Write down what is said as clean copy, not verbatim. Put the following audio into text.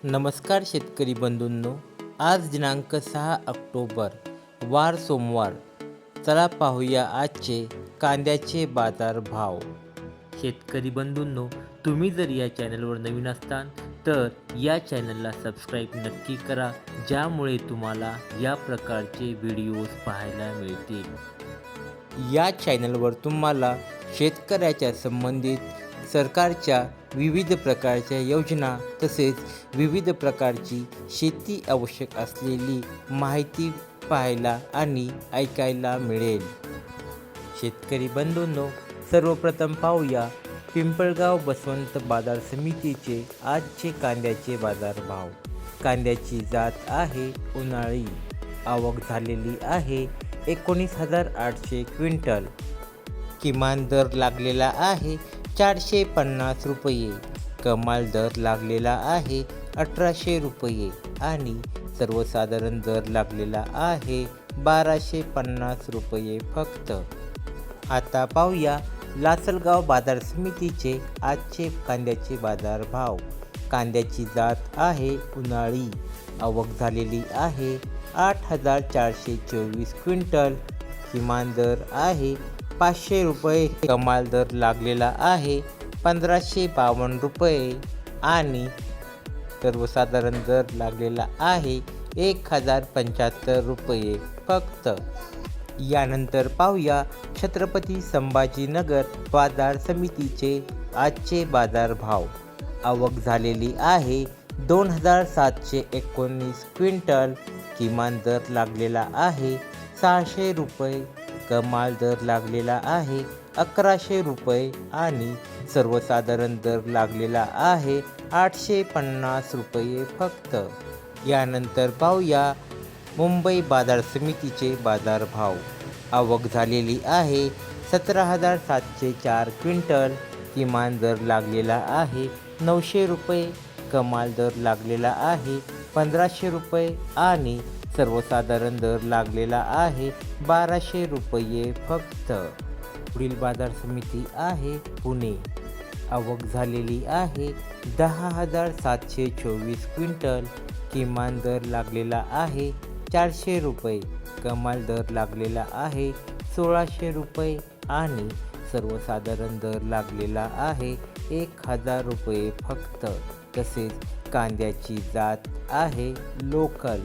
नमस्कार शेतकरी बंधूंनो, आज दिनांक 6 ऑक्टोबर, वार सोमवार. चला पाहूया आजचे कांद्याचे बाजार भाव. शेतकरी बंधूंनो, तुम्ही जर या चॅनलवर नवीन असताल तर या चॅनलला सबस्क्राईब नक्की करा, ज्यामुळे तुम्हाला या प्रकारचे व्हिडिओज पाहायला मिळतील. या चॅनलवर तुम्हाला शेतकऱ्याच्या संबंधित सरकारच्या विविध प्रकारच्या योजना तसेच विविध प्रकारची शेती आवश्यक असलेली माहिती पाहायला आणि ऐकायला मिळेल. शेतकरी बंधूंनो, सर्वप्रथम पाहूया पिंपळगाव बसवंत बाजार समितीचे आजचे कांद्याचे बाजार भाव. कांद्याची जात आहे उन्हाळी. आवक झालेली आहे 19,800 क्विंटल. किमान दर लागलेला आहे 450 रुपये. कमाल दर लागलेला आहे 1800 रुपये आणि सर्वसाधारण दर लागलेला आहे 1250 रुपये फक्त. आता पाहूया लासलगाव बाजार समितीचे आजचे कांद्याचे बाजार भाव. कांद्याची जात आहे उन्हाळी. आवक झालेली आहे 8,424 क्विंटल. किमान दर आहे 500 रुपये. कमाल दर लागलेला आहे 1552 रुपये आणि सर्वसाधारण दर लागलेला आहे 1075 रुपये फक्त. यानंतर पाहूया छत्रपती संभाजीनगर बाजार समितीचे आजचे बाजार भाव. आवक झालेली आहे 2,719 क्विंटल. किमान दर लागलेला आहे 600 रुपये. कमाल दर लागलेला आहे 1100 रुपये आणि सर्वसाधारण दर लागलेला आहे 850 रुपये फक्त. यानंतर पाहूया मुंबई बाजार समितीचे बाजार भाव. आवक झालेली आहे 17,704 क्विंटल. किमान दर लागलेला आहे 900 रुपये. कमाल दर लागलेला आहे 1500 रुपये आणि सर्वसाधारण दर लागलेला आहे 1200 रुपये फक्त. पुढील बाजार समिती आहे पुणे. आवक झालेली आहे 10,724 क्विंटल. किमान दर लागलेला आहे 400 रुपये. कमाल दर लागलेला आहे 1600 रुपये आणि सर्वसाधारण दर लागलेला आहे 1000 रुपये फक्त. तसेच कांद्याची जात आहे लोकल.